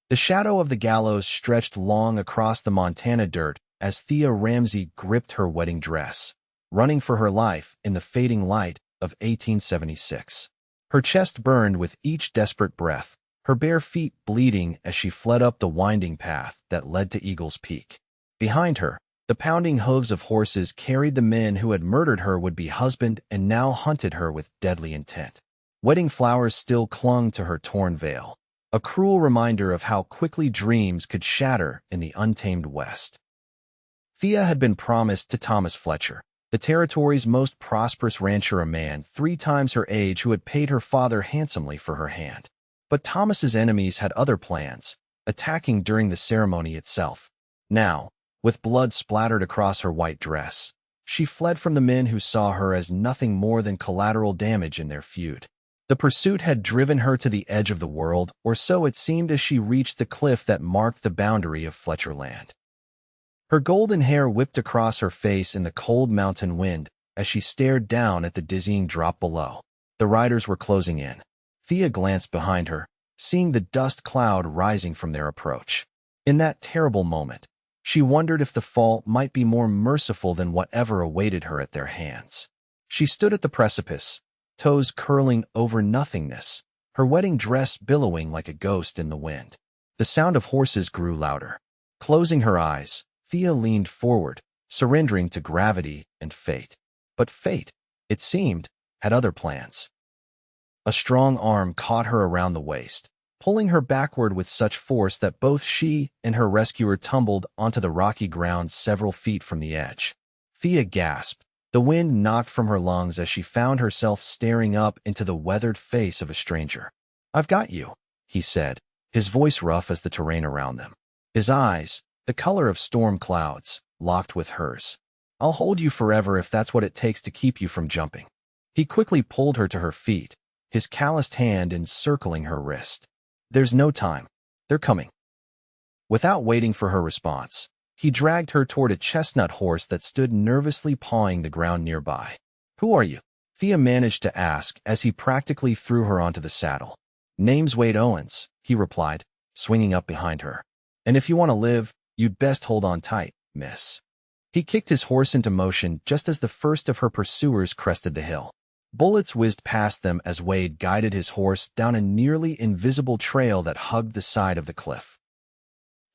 The shadow of the gallows stretched long across the Montana dirt as Thea Ramsey gripped her wedding dress, running for her life in the fading light of 1876. Her chest burned with each desperate breath, her bare feet bleeding as she fled up the winding path that led to Eagle's Peak. Behind her, the pounding hooves of horses carried the men who had murdered her would-be husband and now hunted her with deadly intent. Wedding flowers still clung to her torn veil, a cruel reminder of how quickly dreams could shatter in the untamed West. Thea had been promised to Thomas Fletcher, the territory's most prosperous rancher, a man 3 times her age who had paid her father handsomely for her hand. But Thomas's enemies had other plans, attacking during the ceremony itself. Now, with blood splattered across her white dress, she fled from the men who saw her as nothing more than collateral damage in their feud. The pursuit had driven her to the edge of the world, or so it seemed as she reached the cliff that marked the boundary of Fletcher land. Her golden hair whipped across her face in the cold mountain wind as she stared down at the dizzying drop below. The riders were closing in. Thea glanced behind her, seeing the dust cloud rising from their approach. In that terrible moment, she wondered if the fall might be more merciful than whatever awaited her at their hands. She stood at the precipice, toes curling over nothingness, her wedding dress billowing like a ghost in the wind. The sound of horses grew louder. Closing her eyes, Thea leaned forward, surrendering to gravity and fate. But fate, it seemed, had other plans. A strong arm caught her around the waist, pulling her backward with such force that both she and her rescuer tumbled onto the rocky ground several feet from the edge. Thea gasped. The wind knocked from her lungs as she found herself staring up into the weathered face of a stranger. "I've got you," he said, his voice rough as the terrain around them. His eyes, the color of storm clouds, locked with hers. "I'll hold you forever if that's what it takes to keep you from jumping." He quickly pulled her to her feet, his calloused hand encircling her wrist. "There's no time. They're coming." Without waiting for her response, he dragged her toward a chestnut horse that stood nervously pawing the ground nearby. "Who are you?" Thea managed to ask as he practically threw her onto the saddle. "Name's Wade Owens," he replied, swinging up behind her. "And if you want to live, you'd best hold on tight, miss." He kicked his horse into motion just as the first of her pursuers crested the hill. Bullets whizzed past them as Wade guided his horse down a nearly invisible trail that hugged the side of the cliff.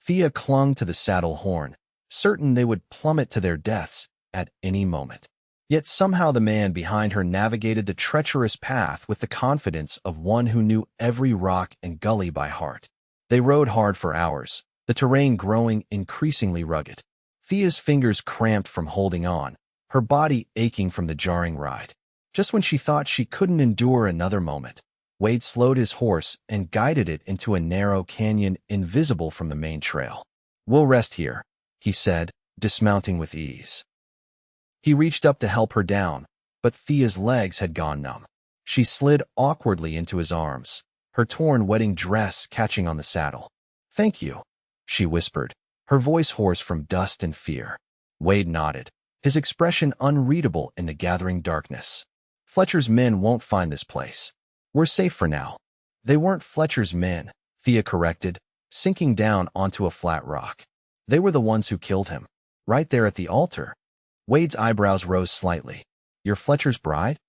Thea clung to the saddle horn, certain they would plummet to their deaths at any moment. Yet somehow the man behind her navigated the treacherous path with the confidence of one who knew every rock and gully by heart. They rode hard for hours, the terrain growing increasingly rugged. Thea's fingers cramped from holding on, her body aching from the jarring ride. Just when she thought she couldn't endure another moment, Wade slowed his horse and guided it into a narrow canyon invisible from the main trail. "We'll rest here," he said, dismounting with ease. He reached up to help her down, but Thea's legs had gone numb. She slid awkwardly into his arms, her torn wedding dress catching on the saddle. "Thank you," she whispered, her voice hoarse from dust and fear. Wade nodded, his expression unreadable in the gathering darkness. "Fletcher's men won't find this place. We're safe for now." "They weren't Fletcher's men," Thea corrected, sinking down onto a flat rock. "They were the ones who killed him, right there at the altar." Wade's eyebrows rose slightly. "You're Fletcher's bride?"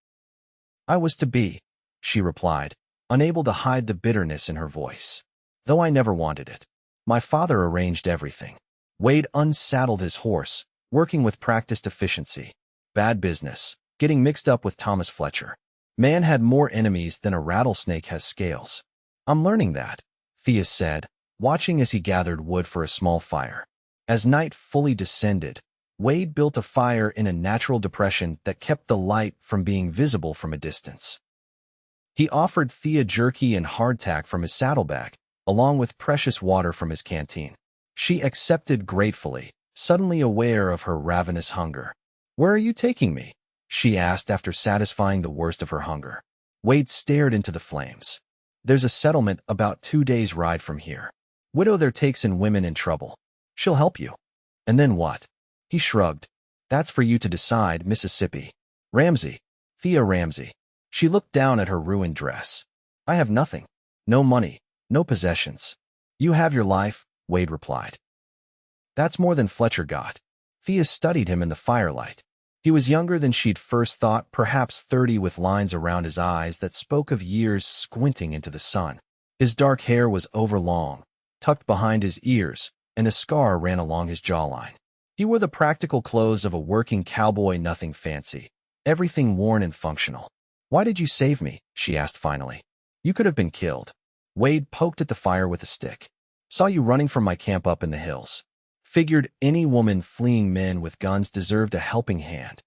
"I was to be," she replied, unable to hide the bitterness in her voice. "Though I never wanted it. My father arranged everything." Wade unsaddled his horse, working with practiced efficiency. "Bad business, getting mixed up with Thomas Fletcher. Man had more enemies than a rattlesnake has scales." "I'm learning that," Thea said, watching as he gathered wood for a small fire. As night fully descended, Wade built a fire in a natural depression that kept the light from being visible from a distance. He offered Thea jerky and hardtack from his saddlebag, along with precious water from his canteen. She accepted gratefully, suddenly aware of her ravenous hunger. "Where are you taking me?" she asked after satisfying the worst of her hunger. Wade stared into the flames. "There's a settlement about 2 days' ride from here. Widow there takes in women in trouble. She'll help you." "And then what?" He shrugged. "That's for you to decide, Mississippi." "Ramsey. Thea Ramsey." She looked down at her ruined dress. "I have nothing. No money, no possessions. You have your life, Wade replied. That's more than Fletcher got. Thea studied him in the firelight. He was younger than she'd first thought, perhaps 30, with lines around his eyes that spoke of years squinting into the sun. His dark hair was overlong, tucked behind his ears, and a scar ran along his jawline. He wore the practical clothes of a working cowboy, nothing fancy, everything worn and functional. Why did you save me? She asked finally. You could have been killed. Wade poked at the fire with a stick. Saw you running from my camp up in the hills. Figured any woman fleeing men with guns deserved a helping hand.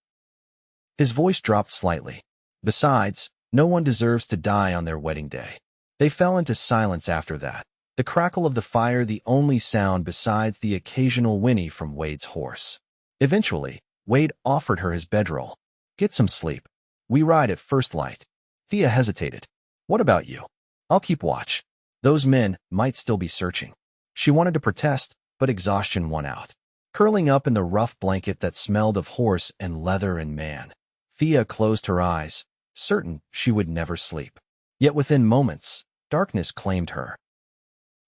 His voice dropped slightly. Besides, no one deserves to die on their wedding day. They fell into silence after that, the crackle of the fire the only sound besides the occasional whinny from Wade's horse. Eventually, Wade offered her his bedroll. Get some sleep. We ride at first light. Thea hesitated. What about you? I'll keep watch. Those men might still be searching. She wanted to protest, but exhaustion won out. Curling up in the rough blanket that smelled of horse and leather and man, Thea closed her eyes, certain she would never sleep. Yet within moments, darkness claimed her.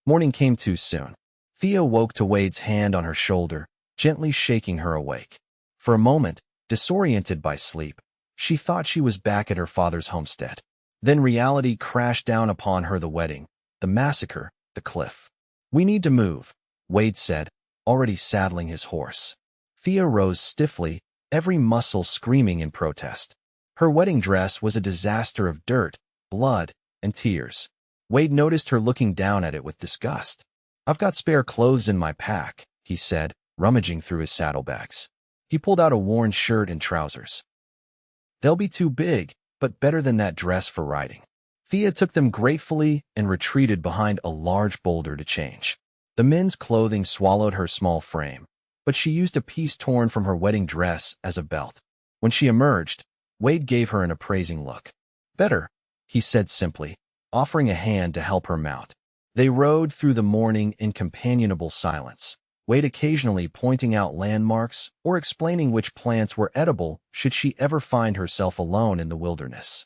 Morning came too soon. Thea woke to Wade's hand on her shoulder, gently shaking her awake. For a moment, disoriented by sleep, she thought she was back at her father's homestead. Then reality crashed down upon her: the wedding, the massacre, the cliff. We need to move, Wade said, already saddling his horse. Thea rose stiffly, every muscle screaming in protest. Her wedding dress was a disaster of dirt, blood, and tears. Wade noticed her looking down at it with disgust. I've got spare clothes in my pack, he said, rummaging through his saddlebags. He pulled out a worn shirt and trousers. They'll be too big, but better than that dress for riding. Thea took them gratefully and retreated behind a large boulder to change. The men's clothing swallowed her small frame, but she used a piece torn from her wedding dress as a belt. When she emerged, Wade gave her an appraising look. Better, he said simply, offering a hand to help her mount. They rode through the morning in companionable silence, Wade occasionally pointing out landmarks or explaining which plants were edible should she ever find herself alone in the wilderness.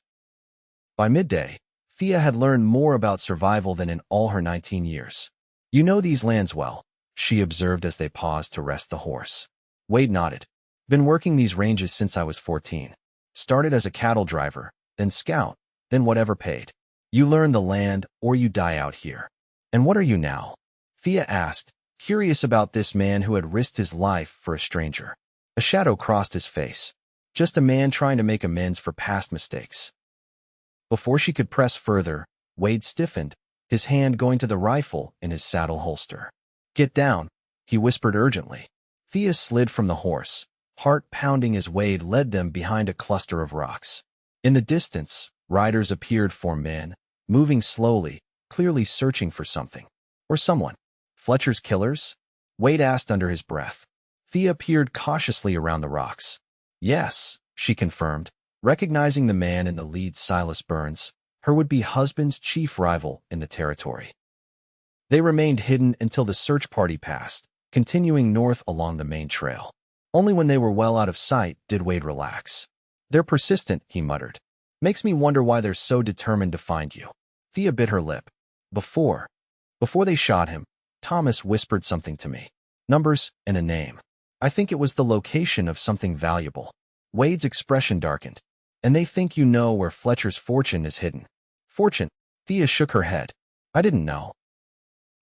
By midday, Thea had learned more about survival than in all her 19 years. You know these lands well, she observed as they paused to rest the horse. Wade nodded. Been working these ranges since I was 14. Started as a cattle driver, then scout, then whatever paid. You learn the land or you die out here. And what are you now? Thea asked, curious about this man who had risked his life for a stranger. A shadow crossed his face. Just a man trying to make amends for past mistakes. Before she could press further, Wade stiffened, his hand going to the rifle in his saddle holster. Get down, he whispered urgently. Thea slid from the horse, heart pounding as Wade led them behind a cluster of rocks. In the distance, riders appeared, 4 men, moving slowly, clearly searching for something. Or someone. Fletcher's killers? Wade asked under his breath. Thea peered cautiously around the rocks. Yes, she confirmed, recognizing the man in the lead, Silas Burns, her would-be husband's chief rival in the territory. They remained hidden until the search party passed, continuing north along the main trail. Only when they were well out of sight did Wade relax. They're persistent, he muttered. Makes me wonder why they're so determined to find you. Thea bit her lip. Before they shot him, Thomas whispered something to me. Numbers and a name. I think it was the location of something valuable. Wade's expression darkened. And they think you know where Fletcher's fortune is hidden. Fortune? Thea shook her head. I didn't know.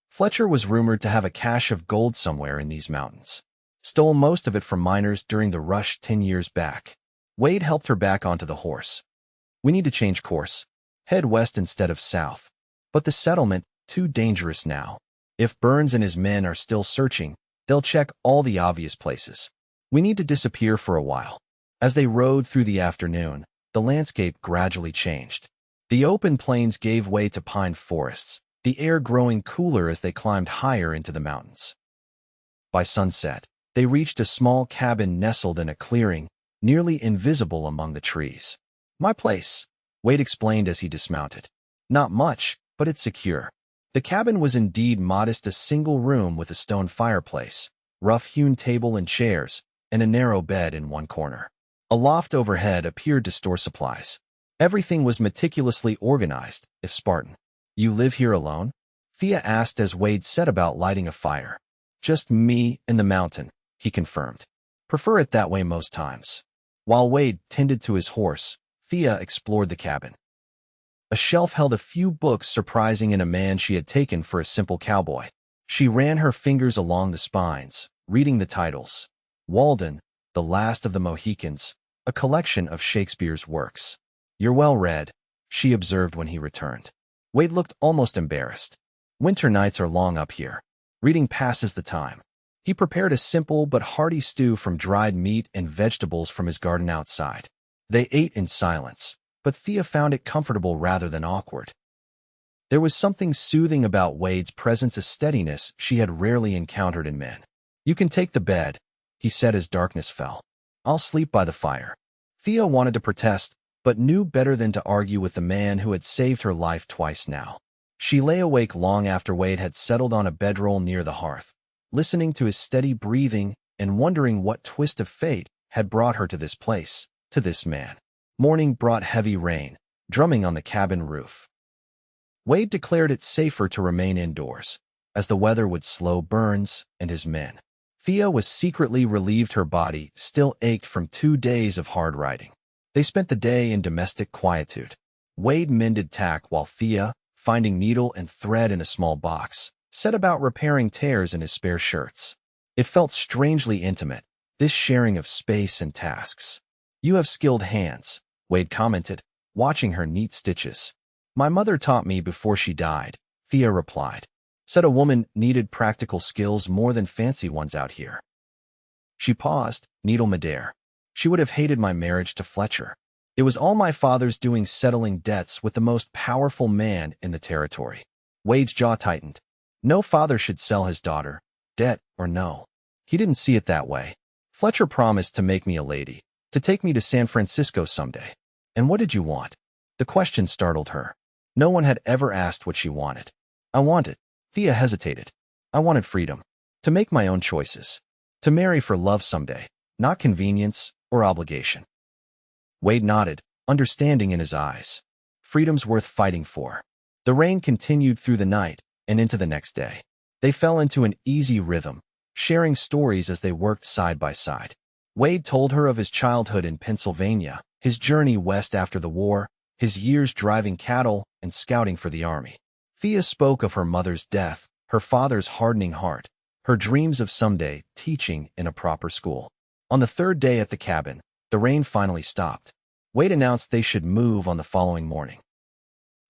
Fletcher was rumored to have a cache of gold somewhere in these mountains. Stole most of it from miners during the rush 10 years back. Wade helped her back onto the horse. We need to change course. Head west instead of south. But the settlement, too dangerous now. If Burns and his men are still searching, they'll check all the obvious places. We need to disappear for a while. As they rode through the afternoon, the landscape gradually changed. The open plains gave way to pine forests, the air growing cooler as they climbed higher into the mountains. By sunset, they reached a small cabin nestled in a clearing, nearly invisible among the trees. My place, Wade explained as he dismounted. Not much, but it's secure. The cabin was indeed modest, a single room with a stone fireplace, rough-hewn table and chairs, and a narrow bed in one corner. A loft overhead appeared to store supplies. Everything was meticulously organized, if Spartan. You live here alone? Thea asked as Wade set about lighting a fire. Just me and the mountain, he confirmed. Prefer it that way most times. While Wade tended to his horse, Thea explored the cabin. A shelf held a few books surprising in a man she had taken for a simple cowboy. She ran her fingers along the spines, reading the titles. Walden, The Last of the Mohicans, a collection of Shakespeare's works. You're well read, she observed when he returned. Wade looked almost embarrassed. Winter nights are long up here. Reading passes the time. He prepared a simple but hearty stew from dried meat and vegetables from his garden outside. They ate in silence, but Thea found it comfortable rather than awkward. There was something soothing about Wade's presence, a steadiness she had rarely encountered in men. You can take the bed, he said as darkness fell. I'll sleep by the fire. Thea wanted to protest, but knew better than to argue with the man who had saved her life twice now. She lay awake long after Wade had settled on a bedroll near the hearth, listening to his steady breathing and wondering what twist of fate had brought her to this place, to this man. Morning brought heavy rain, drumming on the cabin roof. Wade declared it safer to remain indoors, as the weather would slow Burns and his men. Thea was secretly relieved her body still ached from 2 days of hard riding. They spent the day in domestic quietude. Wade mended tack while Thea, finding needle and thread in a small box, set about repairing tears in his spare shirts. It felt strangely intimate, this sharing of space and tasks. You have skilled hands, Wade commented, watching her neat stitches. My mother taught me before she died, Thea replied. Said a woman needed practical skills more than fancy ones out here. She paused, needle midair. She would have hated my marriage to Fletcher. It was all my father's doing, settling debts with the most powerful man in the territory. Wade's jaw tightened. No father should sell his daughter, debt or no. He didn't see it that way. Fletcher promised to make me a lady, to take me to San Francisco someday. And what did you want? The question startled her. No one had ever asked what she wanted. I wanted. Thea hesitated. I wanted freedom. To make my own choices. To marry for love someday, not convenience or obligation. Wade nodded, understanding in his eyes. Freedom's worth fighting for. The rain continued through the night and into the next day. They fell into an easy rhythm, sharing stories as they worked side by side. Wade told her of his childhood in Pennsylvania, his journey west after the war, his years driving cattle and scouting for the army. Thea spoke of her mother's death, her father's hardening heart, her dreams of someday teaching in a proper school. On the 3rd day at the cabin, the rain finally stopped. Wade announced they should move on the following morning.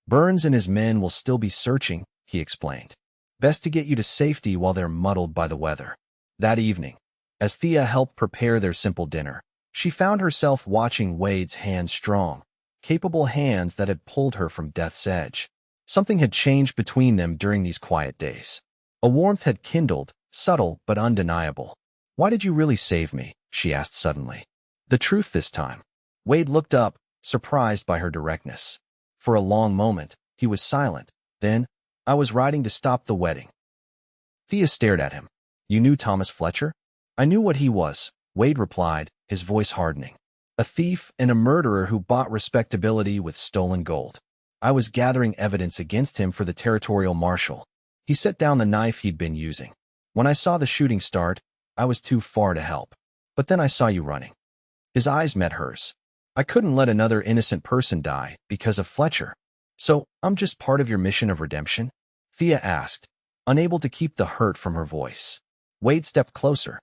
Burns and his men will still be searching, he explained. Best to get you to safety while they're muddled by the weather. That evening, as Thea helped prepare their simple dinner, she found herself watching Wade's hands, strong, capable hands that had pulled her from death's edge. Something had changed between them during these quiet days. A warmth had kindled, subtle but undeniable. Why did you really save me? She asked suddenly. The truth this time. Wade looked up, surprised by her directness. For a long moment, he was silent. Then, I was riding to stop the wedding. Thea stared at him. You knew Thomas Fletcher? I knew what he was, Wade replied, his voice hardening. A thief and a murderer who bought respectability with stolen gold. I was gathering evidence against him for the territorial marshal. He set down the knife he'd been using. When I saw the shooting start, I was too far to help. But then I saw you running. His eyes met hers. I couldn't let another innocent person die because of Fletcher. So, I'm just part of your mission of redemption? Thea asked, unable to keep the hurt from her voice. Wade stepped closer.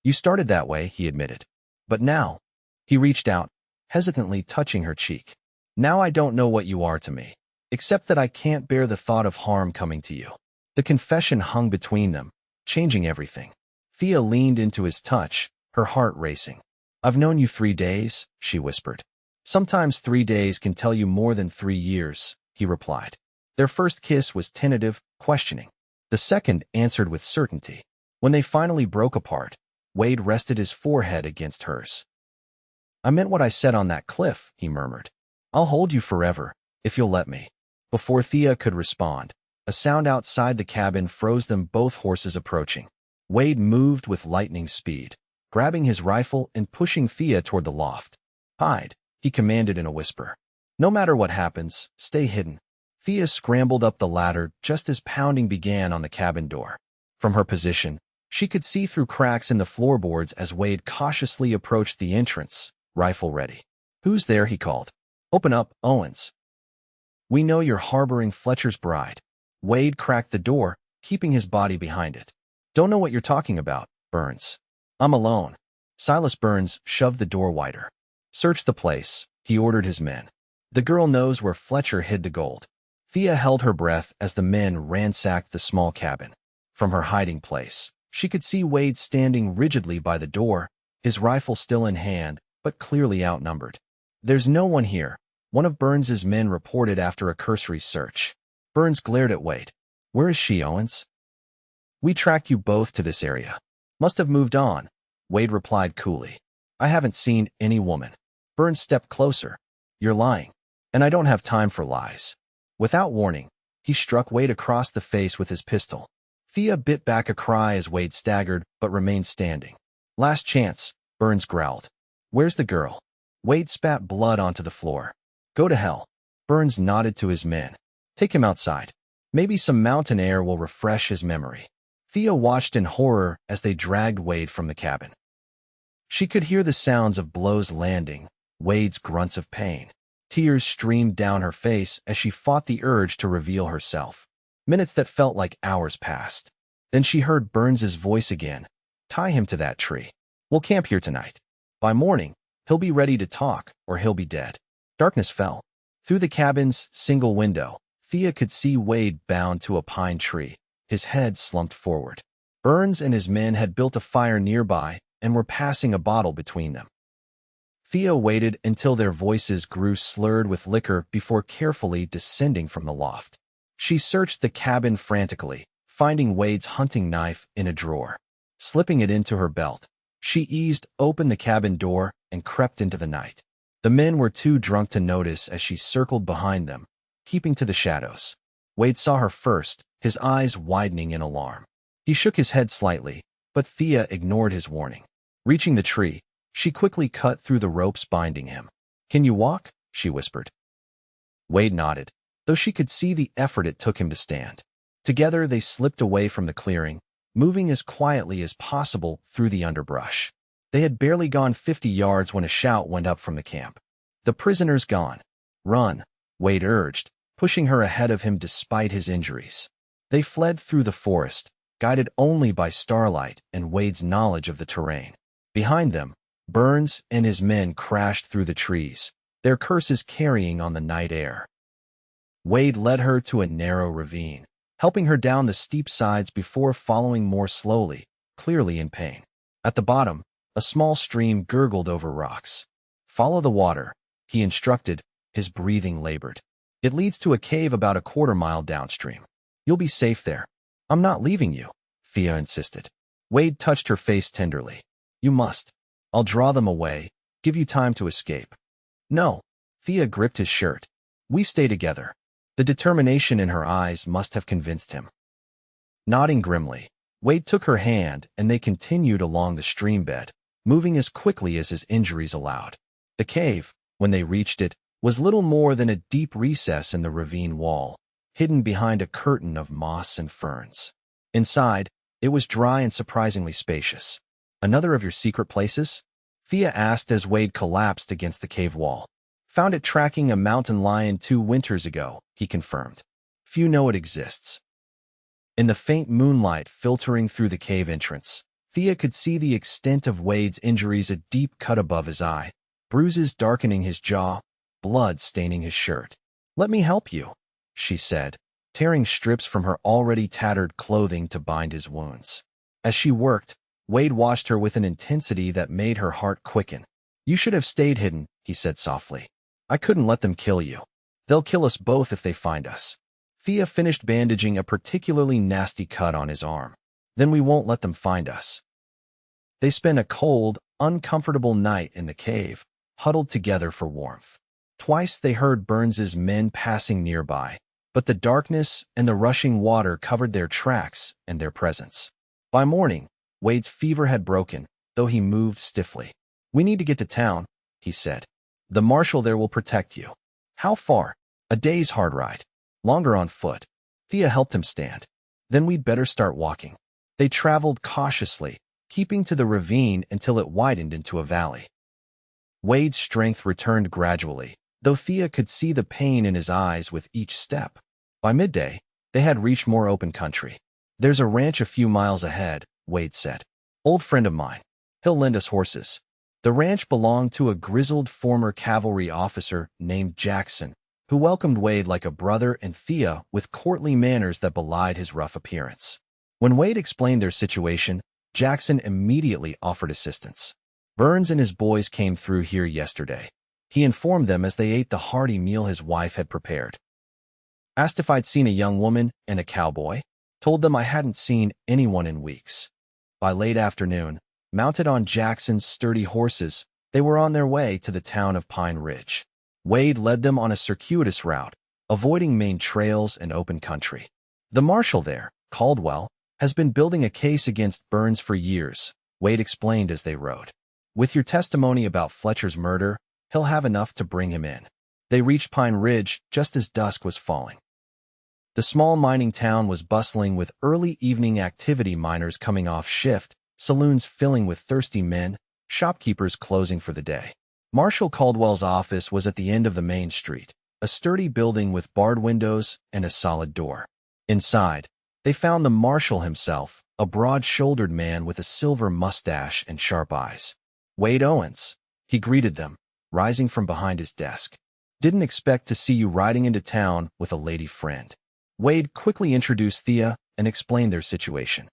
You started that way, he admitted. But now, he reached out, hesitantly touching her cheek. Now I don't know what you are to me, except that I can't bear the thought of harm coming to you. The confession hung between them, changing everything. Thea leaned into his touch, her heart racing. I've known you 3 days, she whispered. Sometimes 3 days can tell you more than 3 years, he replied. Their first kiss was tentative, questioning. The second answered with certainty. When they finally broke apart, Wade rested his forehead against hers. I meant what I said on that cliff, he murmured. I'll hold you forever, if you'll let me. Before Thea could respond, a sound outside the cabin froze them, both horses approaching. Wade moved with lightning speed, grabbing his rifle and pushing Thea toward the loft. Hide, he commanded in a whisper. No matter what happens, stay hidden. Thea scrambled up the ladder just as pounding began on the cabin door. From her position, she could see through cracks in the floorboards as Wade cautiously approached the entrance, rifle ready. "Who's there?" he called. "Open up, Owens. We know you're harboring Fletcher's bride." Wade cracked the door, keeping his body behind it. "Don't know what you're talking about, Burns. I'm alone." Silas Burns shoved the door wider. "Search the place," he ordered his men. "The girl knows where Fletcher hid the gold." Thea held her breath as the men ransacked the small cabin. From her hiding place, she could see Wade standing rigidly by the door, his rifle still in hand, but clearly outnumbered. "There's no one here," one of Burns's men reported after a cursory search. Burns glared at Wade. "Where is she, Owens?" "We tracked you both to this area. Must have moved on," Wade replied coolly. "I haven't seen any woman." Burns stepped closer. "You're lying, and I don't have time for lies." Without warning, he struck Wade across the face with his pistol. Thea bit back a cry as Wade staggered but remained standing. "Last chance," Burns growled. "Where's the girl?" Wade spat blood onto the floor. "Go to hell." Burns nodded to his men. "Take him outside. Maybe some mountain air will refresh his memory." Thea watched in horror as they dragged Wade from the cabin. She could hear the sounds of blows landing, Wade's grunts of pain. Tears streamed down her face as she fought the urge to reveal herself. Minutes that felt like hours passed. Then she heard Burns's voice again. "Tie him to that tree. We'll camp here tonight. By morning, he'll be ready to talk, or he'll be dead." Darkness fell. Through the cabin's single window, Thea could see Wade bound to a pine tree, his head slumped forward. Burns and his men had built a fire nearby and were passing a bottle between them. Thea waited until their voices grew slurred with liquor before carefully descending from the loft. She searched the cabin frantically, finding Wade's hunting knife in a drawer. Slipping it into her belt, she eased open the cabin door and crept into the night. The men were too drunk to notice as she circled behind them, keeping to the shadows. Wade saw her first, his eyes widening in alarm. He shook his head slightly, but Thea ignored his warning. Reaching the tree, she quickly cut through the ropes binding him. "Can you walk?" she whispered. Wade nodded, though she could see the effort it took him to stand. Together they slipped away from the clearing, moving as quietly as possible through the underbrush. They had barely gone 50 yards when a shout went up from the camp. "The prisoner's gone." "Run," Wade urged, pushing her ahead of him despite his injuries. They fled through the forest, guided only by starlight and Wade's knowledge of the terrain. Behind them, Burns and his men crashed through the trees, their curses carrying on the night air. Wade led her to a narrow ravine, helping her down the steep sides before following more slowly, clearly in pain. At the bottom, a small stream gurgled over rocks. "Follow the water," he instructed, his breathing labored. "It leads to a cave about a quarter-mile downstream. You'll be safe there." "I'm not leaving you," Thea insisted. Wade touched her face tenderly. "You must. I'll draw them away, give you time to escape." "No." Thea gripped his shirt. "We stay together." The determination in her eyes must have convinced him. Nodding grimly, Wade took her hand and they continued along the stream bed, moving as quickly as his injuries allowed. The cave, when they reached it, was little more than a deep recess in the ravine wall, hidden behind a curtain of moss and ferns. Inside, it was dry and surprisingly spacious. "Another of your secret places?" Thea asked as Wade collapsed against the cave wall. "Found it tracking a mountain lion 2 winters ago," he confirmed. "Few know it exists." In the faint moonlight filtering through the cave entrance, Thea could see the extent of Wade's injuries, a deep cut above his eye, bruises darkening his jaw, blood staining his shirt. "Let me help you," she said, tearing strips from her already tattered clothing to bind his wounds. As she worked, Wade watched her with an intensity that made her heart quicken. "You should have stayed hidden," he said softly. "I couldn't let them kill you. They'll kill us both if they find us." Thea finished bandaging a particularly nasty cut on his arm. "Then we won't let them find us." They spent a cold, uncomfortable night in the cave, huddled together for warmth. Twice they heard Burns's men passing nearby, but the darkness and the rushing water covered their tracks and their presence. By morning, Wade's fever had broken, though he moved stiffly. "We need to get to town," he said. "The marshal there will protect you." "How far?" "A day's hard ride." longer on foot. Thea helped him stand. Then we'd better start walking. They traveled cautiously, keeping to the ravine until it widened into a valley. Wade's strength returned gradually, though Thea could see the pain in his eyes with each step. By midday, they had reached more open country. "There's a ranch a few miles ahead," Wade said. "Old friend of mine. He'll lend us horses." The ranch belonged to a grizzled former cavalry officer named Jackson, who welcomed Wade like a brother and Thea with courtly manners that belied his rough appearance. When Wade explained their situation, Jackson immediately offered assistance. "Burns and his boys came through here yesterday," he informed them as they ate the hearty meal his wife had prepared. "Asked if I'd seen a young woman and a cowboy. Told them I hadn't seen anyone in weeks." By late afternoon, mounted on Jackson's sturdy horses, they were on their way to the town of Pine Ridge. Wade led them on a circuitous route, avoiding main trails and open country. "The marshal there, Caldwell, has been building a case against Burns for years," Wade explained as they rode. "With your testimony about Fletcher's murder, he'll have enough to bring him in." They reached Pine Ridge just as dusk was falling. The small mining town was bustling with early evening activity, miners coming off shift, saloons filling with thirsty men, shopkeepers closing for the day. Marshal Caldwell's office was at the end of the main street, a sturdy building with barred windows and a solid door. Inside, they found the marshal himself, a broad-shouldered man with a silver mustache and sharp eyes. "Wade Owens," he greeted them, rising from behind his desk. "Didn't expect to see you riding into town with a lady friend." Wade quickly introduced Thea and explained their situation.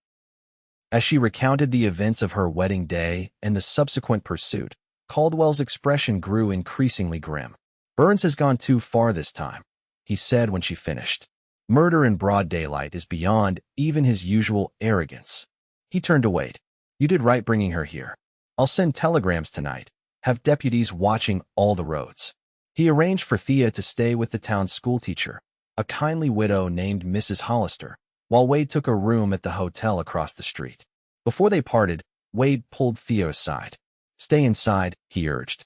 As she recounted the events of her wedding day and the subsequent pursuit, Caldwell's expression grew increasingly grim. "Burns has gone too far this time," he said when she finished. "Murder in broad daylight is beyond even his usual arrogance." He turned to Wade. "You did right bringing her here. I'll send telegrams tonight, have deputies watching all the roads." He arranged for Thea to stay with the town's schoolteacher, a kindly widow named Mrs. Hollister, while Wade took a room at the hotel across the street. Before they parted, Wade pulled Thea aside. "Stay inside," he urged.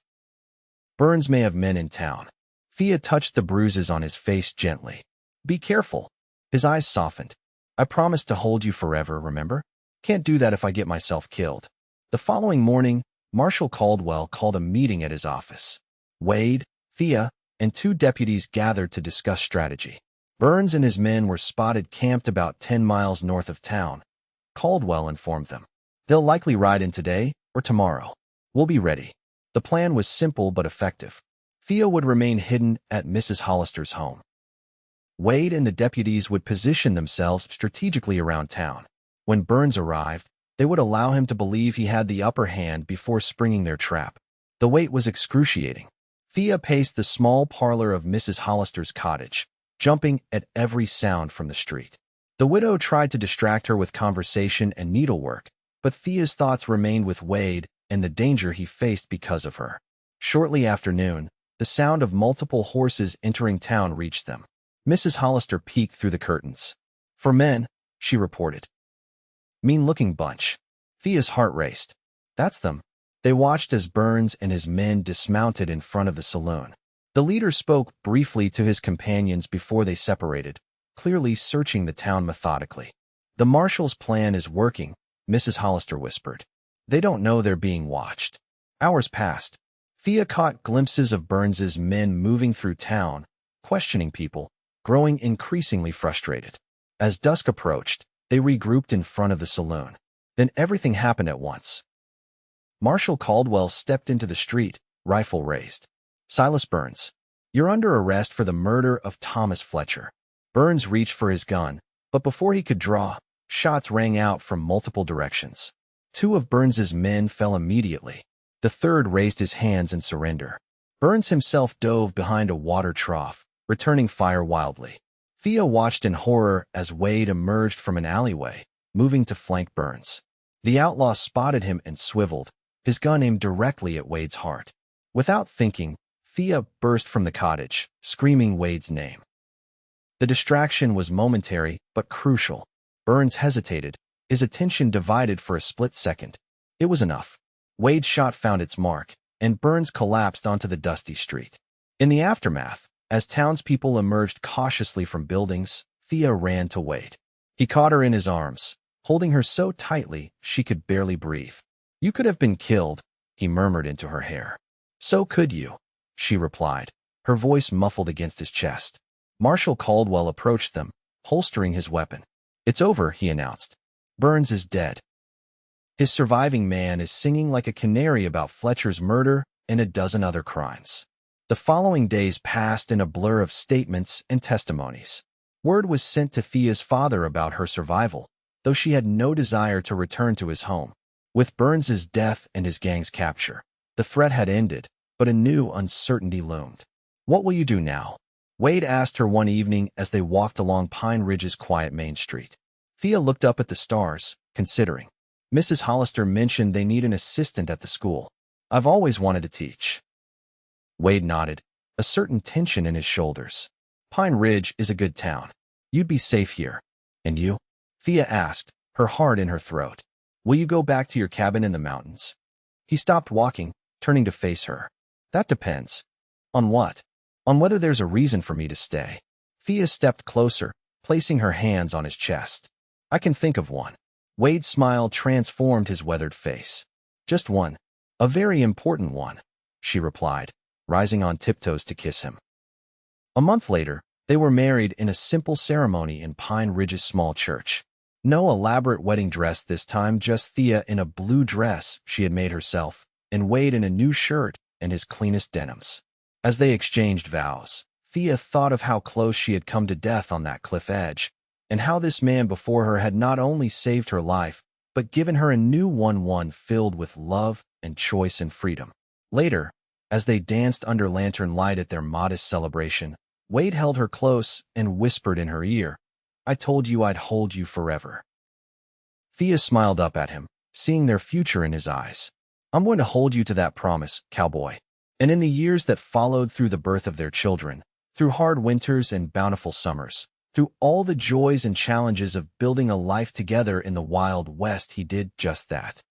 "Burns may have men in town." Thea touched the bruises on his face gently. "Be careful." His eyes softened. "I promised to hold you forever, remember? Can't do that if I get myself killed." The following morning, Marshal Caldwell called a meeting at his office. Wade, Thea, and 2 deputies gathered to discuss strategy. Burns and his men were spotted camped about 10 miles north of town. Caldwell informed them. "They'll likely ride in today or tomorrow. We'll be ready." The plan was simple but effective. Thea would remain hidden at Mrs. Hollister's home. Wade and the deputies would position themselves strategically around town. When Burns arrived, they would allow him to believe he had the upper hand before springing their trap. The wait was excruciating. Thea paced the small parlor of Mrs. Hollister's cottage, jumping at every sound from the street. The widow tried to distract her with conversation and needlework, but Thea's thoughts remained with Wade and the danger he faced because of her. Shortly after noon, the sound of multiple horses entering town reached them. Mrs. Hollister peeked through the curtains. "For men," she reported. "Mean-looking bunch." Thea's heart raced. "That's them." They watched as Burns and his men dismounted in front of the saloon. The leader spoke briefly to his companions before they separated, clearly searching the town methodically. "The marshal's plan is working," Mrs. Hollister whispered. "They don't know they're being watched." Hours passed. Thea caught glimpses of Burns's men moving through town, questioning people, growing increasingly frustrated. As dusk approached, they regrouped in front of the saloon. Then everything happened at once. Marshal Caldwell stepped into the street, rifle raised. "Silas Burns, you're under arrest for the murder of Thomas Fletcher." Burns reached for his gun, but before he could draw, shots rang out from multiple directions. 2 of Burns's men fell immediately. The third raised his hands in surrender. Burns himself dove behind a water trough, returning fire wildly. Thea watched in horror as Wade emerged from an alleyway, moving to flank Burns. The outlaw spotted him and swiveled, his gun aimed directly at Wade's heart. Without thinking, Thea burst from the cottage, screaming Wade's name. The distraction was momentary but crucial. Burns hesitated, his attention divided for a split second. It was enough. Wade's shot found its mark, and Burns collapsed onto the dusty street. In the aftermath, As townspeople emerged cautiously from buildings, Thea ran to Wade. He caught her in his arms, holding her so tightly she could barely breathe. "You could have been killed," he murmured into her hair. "So could you," she replied, her voice muffled against his chest. Marshal Caldwell approached them, holstering his weapon. "It's over," he announced. "Burns is dead. His surviving man is singing like a canary about Fletcher's murder and a dozen other crimes." The following days passed in a blur of statements and testimonies. Word was sent to Thea's father about her survival, though she had no desire to return to his home. With Burns's death and his gang's capture, the threat had ended, but a new uncertainty loomed. "What will you do now?" Wade asked her one evening as they walked along Pine Ridge's quiet main street. Thea looked up at the stars, considering. "Mrs. Hollister mentioned they need an assistant at the school. I've always wanted to teach." Wade nodded, a certain tension in his shoulders. "Pine Ridge is a good town. You'd be safe here." "And you?" Thea asked, her heart in her throat. "Will you go back to your cabin in the mountains?" He stopped walking, turning to face her. "That depends." "On what?" "On whether there's a reason for me to stay." Thea stepped closer, placing her hands on his chest. "I can think of one." Wade's smile transformed his weathered face. "Just one. A very important one," she replied, rising on tiptoes to kiss him. A month later, they were married in a simple ceremony in Pine Ridge's small church. No elaborate wedding dress this time, just Thea in a blue dress she had made herself, and Wade in a new shirt and his cleanest denims. As they exchanged vows, Thea thought of how close she had come to death on that cliff edge, and how this man before her had not only saved her life, but given her a new one filled with love and choice and freedom. Later, as they danced under lantern light at their modest celebration, Wade held her close and whispered in her ear, "I told you I'd hold you forever." Thea smiled up at him, seeing their future in his eyes. "I'm going to hold you to that promise, cowboy." And in the years that followed through the birth of their children, through hard winters and bountiful summers, through all the joys and challenges of building a life together in the Wild West, he did just that.